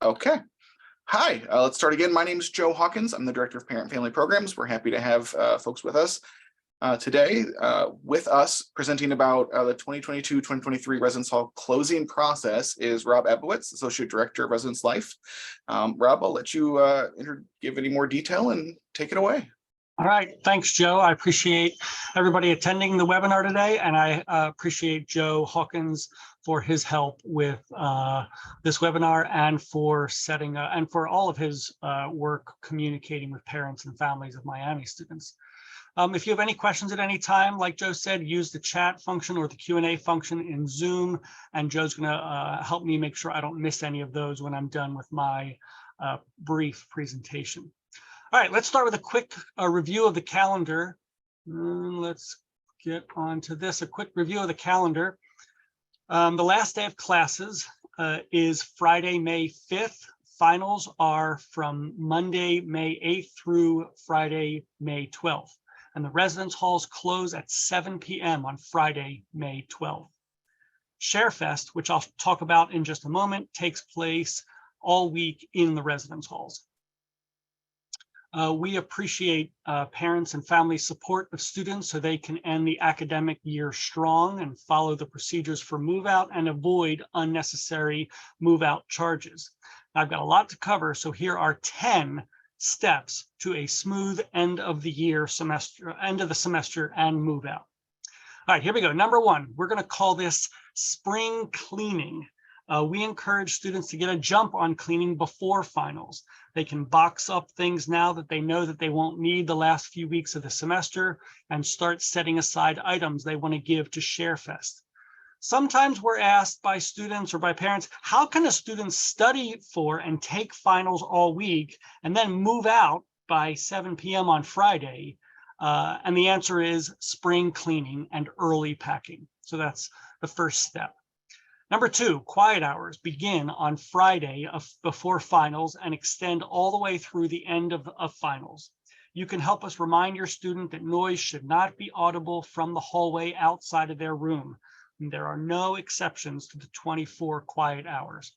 Okay. Hi, let's start again. My name is Joe Hawkins. I'm the Director of Parent Family Programs. We're happy to have folks with us today. With us presenting about the 2022-2023 Residence Hall closing process is Rob Abowitz, Associate Director of Residence Life. Rob, I'll let you give any more detail and take it away. All right, thanks, Joe. I appreciate everybody attending the webinar today, and I appreciate Joe Hawkins for his help with this webinar and for setting and for all of his work communicating with parents and families of Miami students. If you have any questions at any time, like Joe said, use the chat function or the Q&A function in Zoom, and Joe's going to help me make sure I don't miss any of those when I'm done with my brief presentation. All right, let's start with a quick review of the calendar. Let's get on to this, a quick review of the calendar. The last day of classes is Friday, May 5th. Finals are from Monday, May 8th through Friday, May 12th. And the residence halls close at 7 p.m. on Friday, May 12th. ShareFest, which I'll talk about in just a moment, takes place all week in the residence halls. We appreciate parents and family support of students so they can end the academic year strong and follow the procedures for move out and avoid unnecessary move out charges. I've got a lot to cover, so here are 10 steps to a smooth end of the semester and move out. All right, here we go. Number one, we're going to call this spring cleaning. We encourage students to get a jump on cleaning before finals. They can box up things now that they know that they won't need the last few weeks of the semester and start setting aside items they want to give to ShareFest. Sometimes we're asked by students or by parents, how can a student study for and take finals all week and then move out by 7 p.m. on Friday? And the answer is spring cleaning and early packing. So that's the first step. Number two, quiet hours begin on Friday before finals and extend all the way through the end of finals. You can help us remind your student that noise should not be audible from the hallway outside of their room. And there are no exceptions to the 24 quiet hours.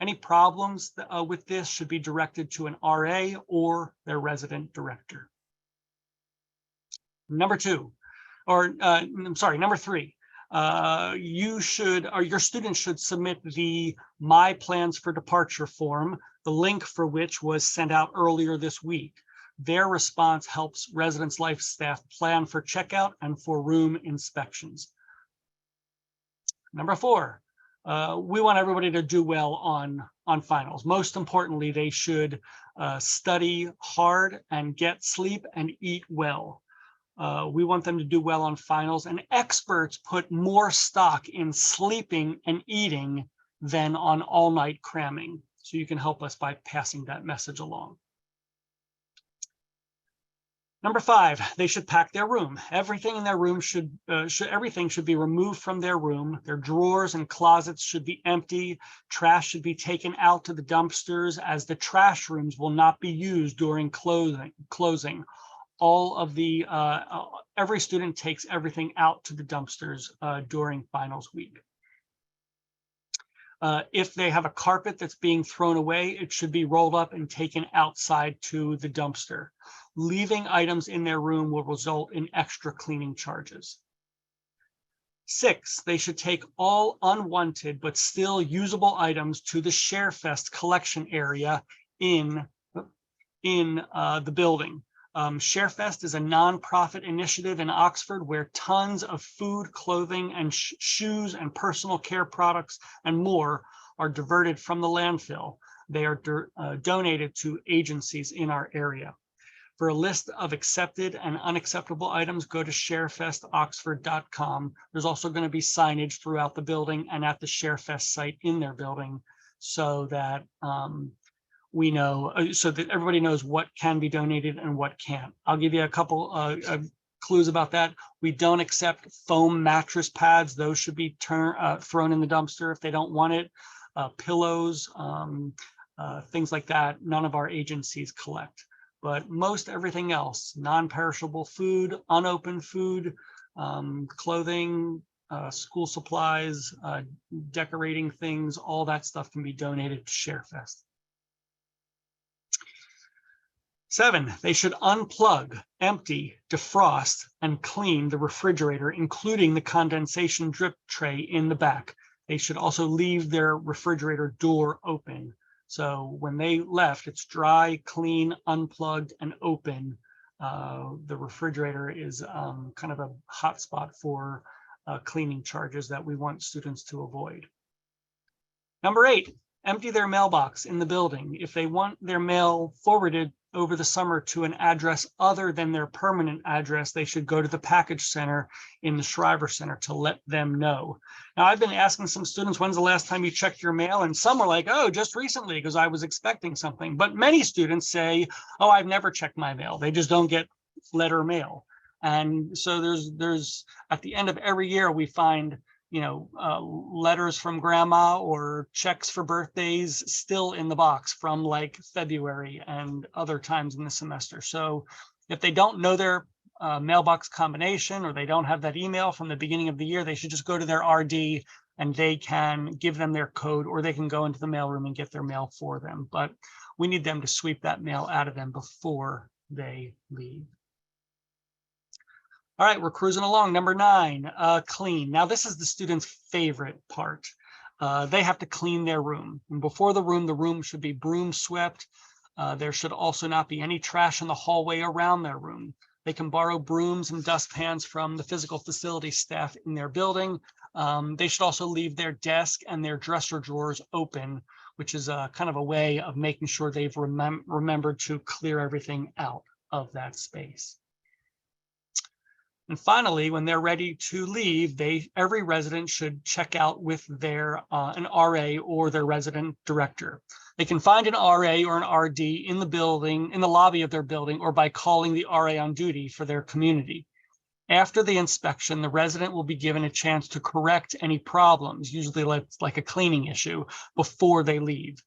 Any problems with this should be directed to an RA or their resident director. Number three. Your student should submit the My Plans for Departure form, the link for which was sent out earlier this week. Their response helps Residence Life staff plan for checkout and for room inspections. Number four, we want everybody to do well on finals. Most importantly, they should study hard and get sleep and eat well. We want them to do well on finals, and experts put more stock in sleeping and eating than on all-night cramming. So you can help us by passing that message along. Number five, they should pack their room. Everything in their room everything should be removed from their room. Their drawers and closets should be empty. Trash should be taken out to the dumpsters, as the trash rooms will not be used during closing. All of the every student takes everything out to the dumpsters during finals week. If they have a carpet that's being thrown away, it should be rolled up and taken outside to the dumpster. Leaving items in their room will result in extra cleaning charges. 6, they should take all unwanted but still usable items to the ShareFest collection area in the building. ShareFest is a nonprofit initiative in Oxford where tons of food, clothing, and shoes and personal care products and more are diverted from the landfill. They are donated to agencies in our area. For a list of accepted and unacceptable items, go to sharefestoxford.com. There's also going to be signage throughout the building and at the ShareFest site in their building, so that we know, so that everybody knows what can be donated and what can't. I'll give you a couple clues about that. We don't accept foam mattress pads. Those should be thrown in the dumpster if they don't want it. Pillows, things like that, none of our agencies collect. But most everything else, non-perishable food, unopened food, clothing, school supplies, decorating things, all that stuff can be donated to ShareFest. 7, they should unplug, empty, defrost, and clean the refrigerator, including the condensation drip tray in the back. They should also leave their refrigerator door open. So when they left, it's dry, clean, unplugged, and open. The refrigerator is kind of a hotspot for cleaning charges that we want students to avoid. Number 8, empty their mailbox in the building. If they want their mail forwarded over the summer to an address other than their permanent address, they should go to the package center in the Shriver Center to let them know. Now, I've been asking some students, when's the last time you checked your mail? And some are like, oh, just recently, because I was expecting something. But many students say, oh, I've never checked my mail. They just don't get letter mail. And so there's at the end of every year, we find letters from grandma or checks for birthdays still in the box from like February and other times in the semester. So if they don't know their mailbox combination, or they don't have that email from the beginning of the year, they should just go to their RD and they can give them their code, or they can go into the mailroom and get their mail for them. But we need them to sweep that mail out of them before they leave. All right, we're cruising along. Number 9, clean. Now, this is the student's favorite part. They have to clean their room. And before the room should be broom swept. There should also not be any trash in the hallway around their room. They can borrow brooms and dustpans from the physical facility staff in their building. They should also leave their desk and their dresser drawers open, which is kind of a way of making sure they've remembered to clear everything out of that space. And finally, when they're ready to leave, every resident should check out with their an RA or their resident director. They can find an RA or an RD in the building, in the lobby of their building, or by calling the RA on duty for their community. After the inspection, the resident will be given a chance to correct any problems, usually like a cleaning issue, before they leave.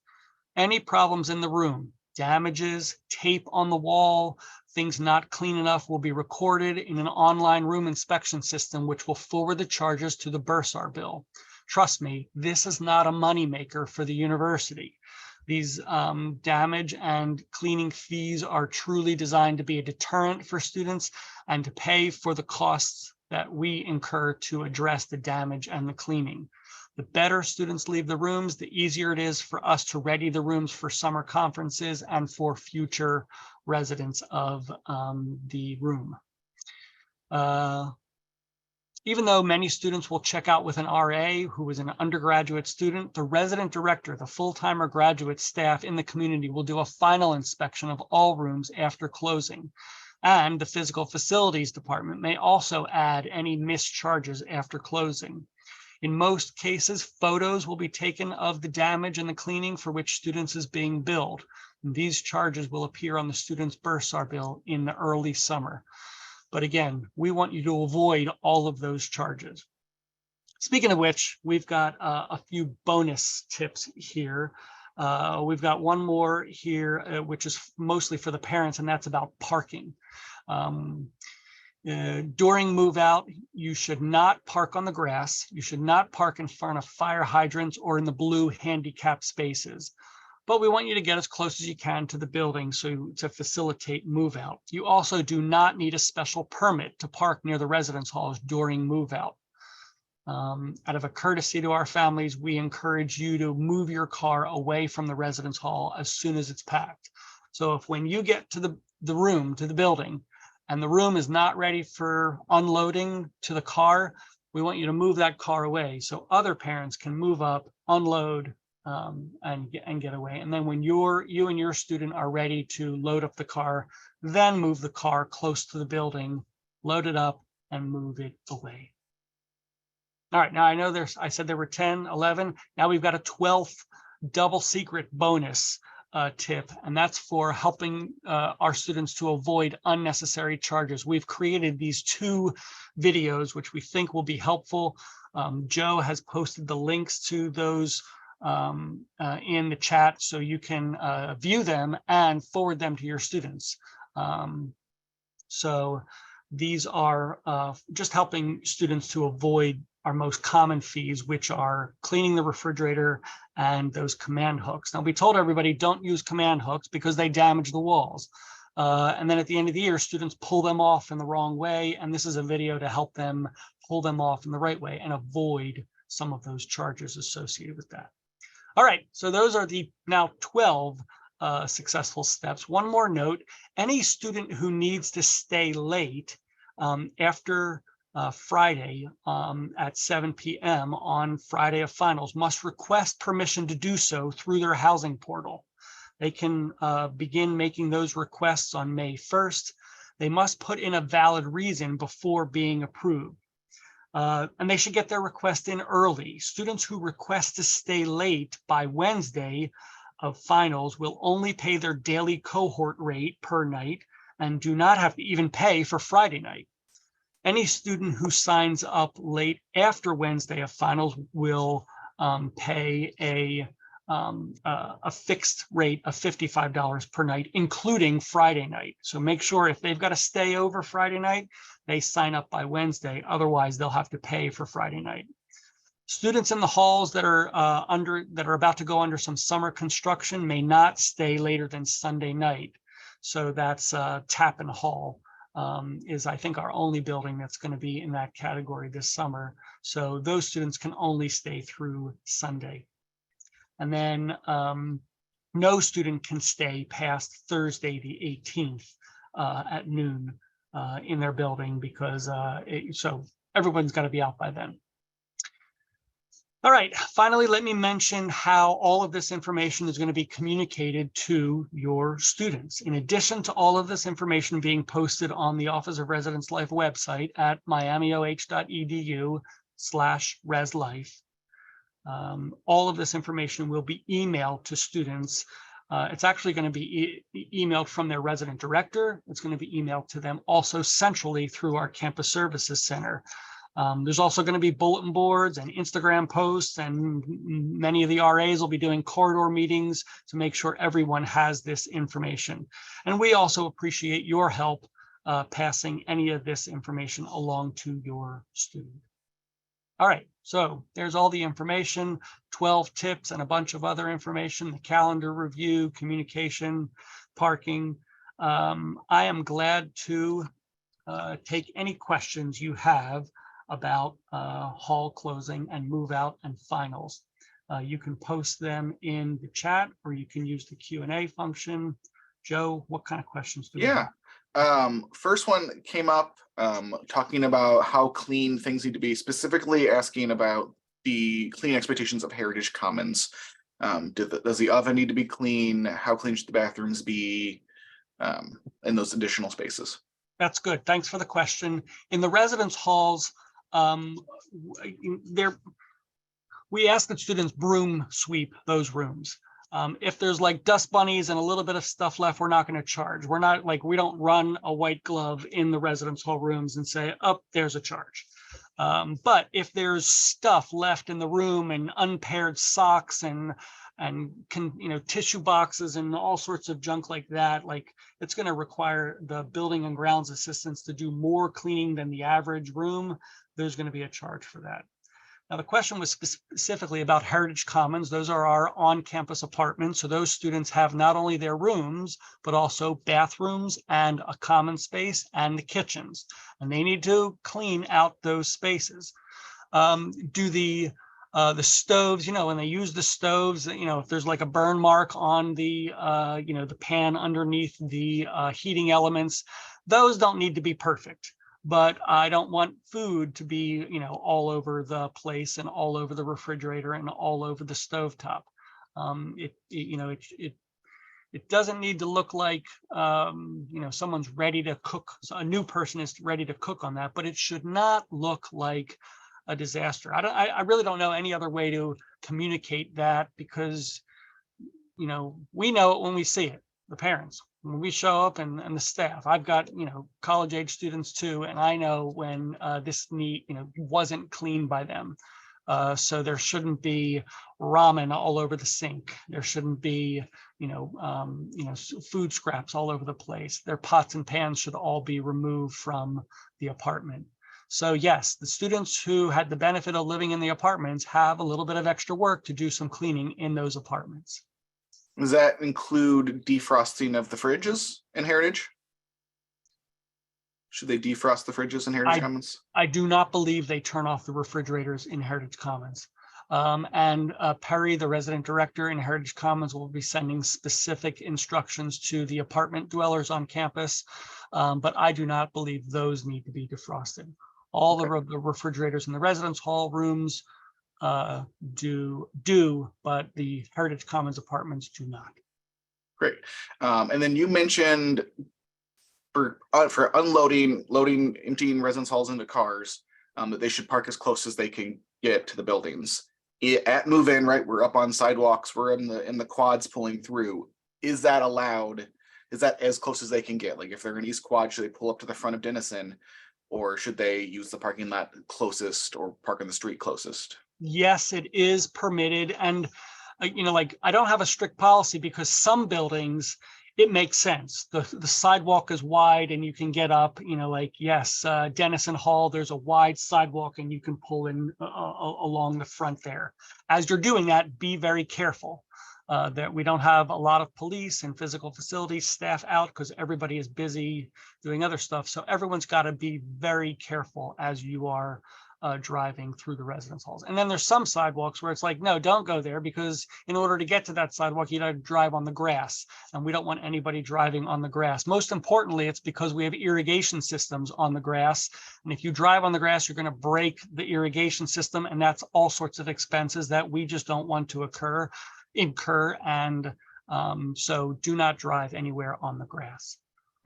Any problems in the room, damages, tape on the wall, things not clean enough, will be recorded in an online room inspection system, which will forward the charges to the bursar bill. Trust me, this is not a moneymaker for the university. These damage and cleaning fees are truly designed to be a deterrent for students and to pay for the costs that we incur to address the damage and the cleaning. The better students leave the rooms, the easier it is for us to ready the rooms for summer conferences and for future residents of the room. Even though many students will check out with an RA who is an undergraduate student, the resident director, the full-time or graduate staff in the community, will do a final inspection of all rooms after closing. And the physical facilities department may also add any missed charges after closing. In most cases, photos will be taken of the damage and the cleaning for which students is being billed. And these charges will appear on the student's bursar bill in the early summer. But again, we want you to avoid all of those charges. Speaking of which, we've got a few bonus tips here. We've got one more here, which is mostly for the parents, and that's about parking. During move out, you should not park on the grass. You should not park in front of fire hydrants or in the blue handicap spaces. But we want you to get as close as you can to the building to facilitate move out. You also do not need a special permit to park near the residence halls during move out. Out of a courtesy to our families, we encourage you to move your car away from the residence hall as soon as it's packed. So if when you get to the building, and the room is not ready for unloading to the car, we want you to move that car away so other parents can move up, unload, and get away. And then when you and your student are ready to load up the car, then move the car close to the building, load it up, and move it away. All right, now I know I said there were 10, 11. Now we've got a 12th double secret bonus tip, and that's for helping our students to avoid unnecessary charges. We've created these 2 videos, which we think will be helpful. Joe has posted the links to those in the chat, so you can view them and forward them to your students. So these are just helping students to avoid our most common fees, which are cleaning the refrigerator and those command hooks. Now, we told everybody don't use command hooks because they damage the walls. And then at the end of the year, students pull them off in the wrong way. And this is a video to help them pull them off in the right way and avoid some of those charges associated with that. All right, so those are the now 12 successful steps. One more note, any student who needs to stay late after Friday at 7 p.m. on Friday of finals must request permission to do so through their housing portal. They can begin making those requests on May 1st. They must put in a valid reason before being approved. And they should get their request in early. Students who request to stay late by Wednesday of finals will only pay their daily cohort rate per night and do not have to even pay for Friday night. Any student who signs up late after Wednesday of finals will pay a fixed rate of $55 per night, including Friday night. So make sure if they've got to stay over Friday night, they sign up by Wednesday. Otherwise, they'll have to pay for Friday night. Students in the halls that are about to go under some summer construction may not stay later than Sunday night. So that's Tappan Hall is, I think, our only building that's going to be in that category this summer. So those students can only stay through Sunday. And then no student can stay past Thursday, the 18th at noon in their building because so everyone's got to be out by then. All right, finally, let me mention how all of this information is going to be communicated to your students. In addition to all of this information being posted on the Office of Residence Life website at miamioh.edu/reslife, all of this information will be emailed to students. It's actually going to be emailed from their resident director. It's going to be emailed to them also centrally through our Campus Services Center. There's also going to be bulletin boards and Instagram posts, and many of the RAs will be doing corridor meetings to make sure everyone has this information. And we also appreciate your help passing any of this information along to your student. All right, so there's all the information, 12 tips and a bunch of other information, the calendar review, communication, parking. I am glad to take any questions you have about hall closing and move out and finals. You can post them in the chat or you can use the Q&A function. Joe, what kind of questions do we have? First one came up talking about how clean things need to be, specifically asking about the clean expectations of Heritage Commons. Does the oven need to be clean? How clean should the bathrooms be in those additional spaces? That's good. Thanks for the question. In the residence halls, we ask that students broom sweep those rooms. If there's like dust bunnies and a little bit of stuff left, we're not going to charge. We're not like, we don't run a white glove in the residence hall rooms and say, oh, there's a charge. But if there's stuff left in the room and unpaired socks and tissue boxes and all sorts of junk like that, like it's going to require the building and grounds assistants to do more cleaning than the average room. There's going to be a charge for that. Now, the question was specifically about Heritage Commons. Those are our on-campus apartments. So those students have not only their rooms, but also bathrooms and a common space and the kitchens. And they need to clean out those spaces. Do the stoves, when they use the stoves, if there's like a burn mark on the, the pan underneath the heating elements, those don't need to be perfect. But I don't want food to be, all over the place and all over the refrigerator and all over the stovetop. It doesn't need to look like, someone's ready to cook. So a new person is ready to cook on that, but it should not look like a disaster. I really don't know any other way to communicate that because, we know it when we see it, the parents. When we show up and the staff, I've got, college age students too, and I know when this wasn't cleaned by them. So there shouldn't be ramen all over the sink. There shouldn't be, food scraps all over the place. Their pots and pans should all be removed from the apartment. So yes, the students who had the benefit of living in the apartments have a little bit of extra work to do some cleaning in those apartments. Does that include defrosting of the fridges in Heritage? Should they defrost the fridges in Heritage Commons? I do not believe they turn off the refrigerators in Heritage Commons. And Perry, the resident director in Heritage Commons, will be sending specific instructions to the apartment dwellers on campus. But I do not believe those need to be defrosted. All the refrigerators in the residence hall rooms do, but the Heritage Commons apartments do not. Great. And then you mentioned for unloading, loading, emptying residence halls into cars, that they should park as close as they can get to the buildings. At move-in, right? We're up on sidewalks. We're in the quads pulling through. Is that allowed? Is that as close as they can get? Like if they're in East Quad, should they pull up to the front of Denison, or should they use the parking lot closest or park on the street closest? Yes, it is permitted. And, like I don't have a strict policy because some buildings, it makes sense. The sidewalk is wide and you can get up, yes, Denison Hall, there's a wide sidewalk and you can pull in along the front there. As you're doing that, be very careful that we don't have a lot of police and physical facilities staff out because everybody is busy doing other stuff. So everyone's got to be very careful as you are driving through the residence halls. And then there's some sidewalks where it's like, no, don't go there, because in order to get to that sidewalk, you got to drive on the grass. And we don't want anybody driving on the grass. Most importantly, it's because we have irrigation systems on the grass. And if you drive on the grass, you're going to break the irrigation system. And that's all sorts of expenses that we just don't want to incur. And so do not drive anywhere on the grass.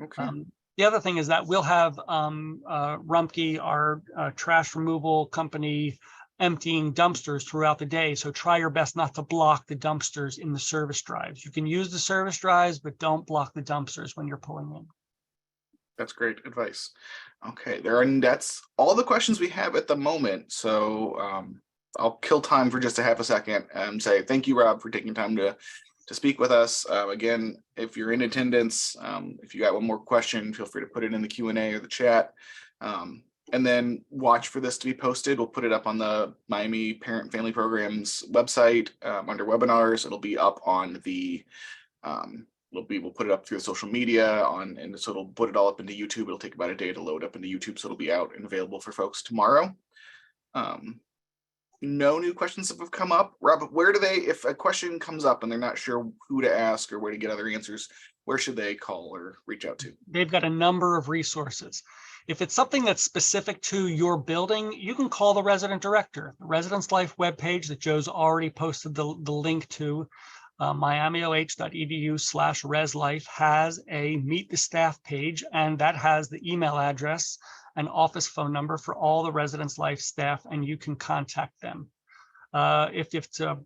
Okay. The other thing is that we'll have Rumpke, our trash removal company, emptying dumpsters throughout the day. So try your best not to block the dumpsters in the service drives. You can use the service drives, but don't block the dumpsters when you're pulling in. That's great advice. Okay, that's all the questions we have at the moment. So I'll kill time for just a half a second and say thank you, Rob, for taking time to speak with us. Again, if you're in attendance, if you got one more question, feel free to put it in the Q&A or the chat. And then watch for this to be posted. We'll put it up on the Miami Parent Family Programs website under webinars. It'll be up on the, we'll put it up through the social media and so it'll put it all up into YouTube. It'll take about a day to load up into YouTube. So it'll be out and available for folks tomorrow. No new questions have come up. Rob, where do they, if a question comes up and they're not sure who to ask or where to get other answers, where should they call or reach out to? They've got a number of resources. If it's something that's specific to your building, you can call the resident director. The Residence Life webpage that Joe's already posted the link to, miamioh.edu/reslife, has a meet the staff page, and that has the email address and office phone number for all the Residence Life staff, and you can contact them. If it's a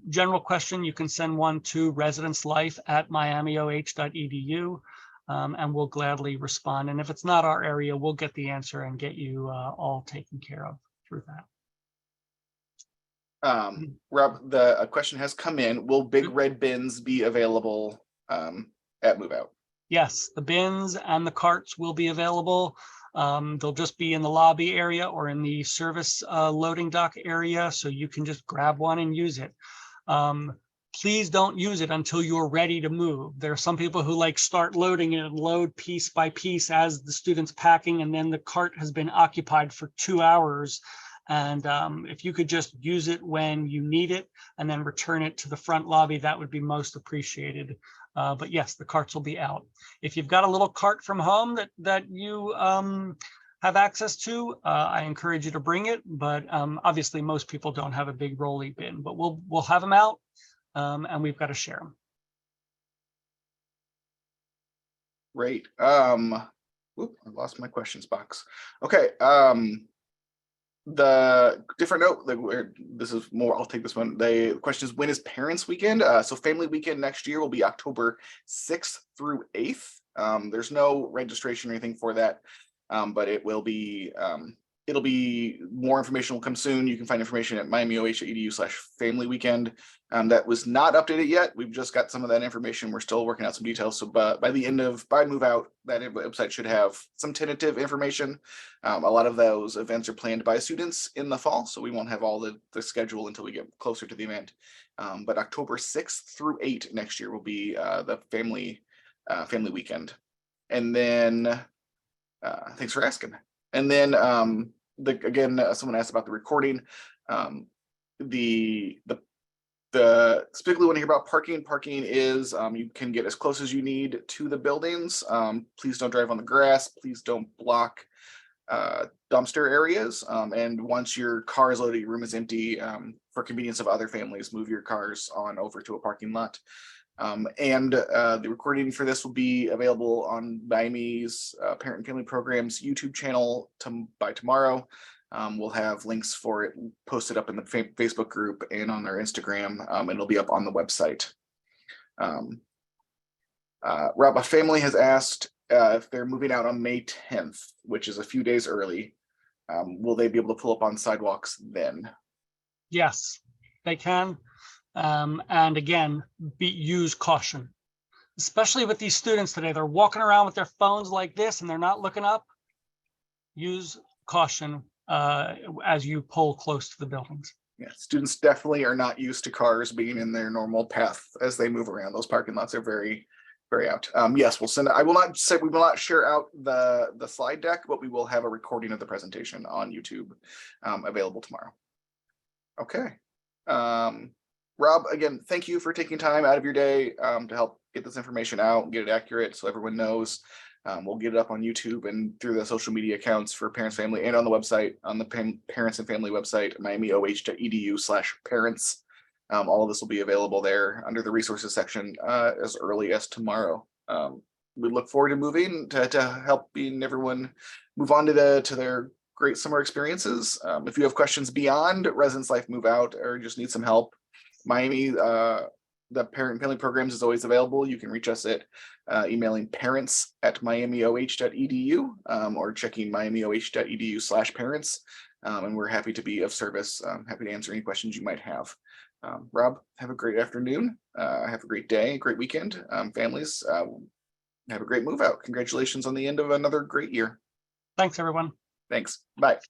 general question, you can send one to residencelife@miamioh.edu, and we'll gladly respond. And if it's not our area, we'll get the answer and get you all taken care of through that. Rob, a question has come in. Will big red bins be available at move out? Yes, the bins and the carts will be available. They'll just be in the lobby area or in the service loading dock area, so you can just grab one and use it. Please don't use it until you're ready to move. There are some people who start loading it and load piece by piece as the student's packing, and then the cart has been occupied for 2 hours. And if you could just use it when you need it and then return it to the front lobby, that would be most appreciated. But yes, the carts will be out. If you've got a little cart from home that you have access to, I encourage you to bring it. But obviously, most people don't have a big rolly bin, but we'll have them out, and we've got to share them. Great. I lost my questions box. Okay. The different note, this is more, I'll take this one. The question is, when is Parents Weekend? So Family Weekend next year will be October 6th through 8th. There's no registration or anything for that, but it will be It'll be more information will come soon. You can find information at miamioh.edu/family weekend. That was not updated yet. We've just got some of that information. We're still working out some details. So by the end of move out, that website should have some tentative information. A lot of those events are planned by students in the fall, so we won't have all the schedule until we get closer to the event. But October 6th through 8th next year will be the family weekend. And then thanks for asking. And then someone asked about the recording. The specifically want to hear about parking. Parking is you can get as close as you need to the buildings. Please don't drive on the grass. Please don't block dumpster areas. And once your car is loaded, your room is empty, for convenience of other families, move your cars on over to a parking lot. The recording for this will be available on Miami's Parent and Family Programs YouTube channel by tomorrow. We'll have links for it posted up in the Facebook group and on our Instagram, and it'll be up on the website. Rob, a family has asked if they're moving out on May 10th, which is a few days early. Will they be able to pull up on sidewalks then? Yes, they can. And again, use caution, especially with these students today. They're walking around with their phones like this and they're not looking up. Use caution as you pull close to the buildings. Yeah, students definitely are not used to cars being in their normal path as they move around. Those parking lots are very, very out. Yes, we'll send. I will not say we will not share out the slide deck, but we will have a recording of the presentation on YouTube available tomorrow. Okay. Rob, again, thank you for taking time out of your day to help get this information out and get it accurate so everyone knows. We'll get it up on YouTube and through the social media accounts for Parents, Family, and on the website, on the Parents and Family website, miamioh.edu/parents. All of this will be available there under the resources section as early as tomorrow. We look forward to moving to helping everyone move on to their great summer experiences. If you have questions beyond residence life move out or just need some help, Miami, the Parent and Family Programs is always available. You can reach us at emailing parents@miamioh.edu or checking miamioh.edu/parents. And we're happy to be of service. Happy to answer any questions you might have. Rob, have a great afternoon. Have a great day, great weekend. Families, have a great move out. Congratulations on the end of another great year. Thanks, everyone. Thanks. Bye.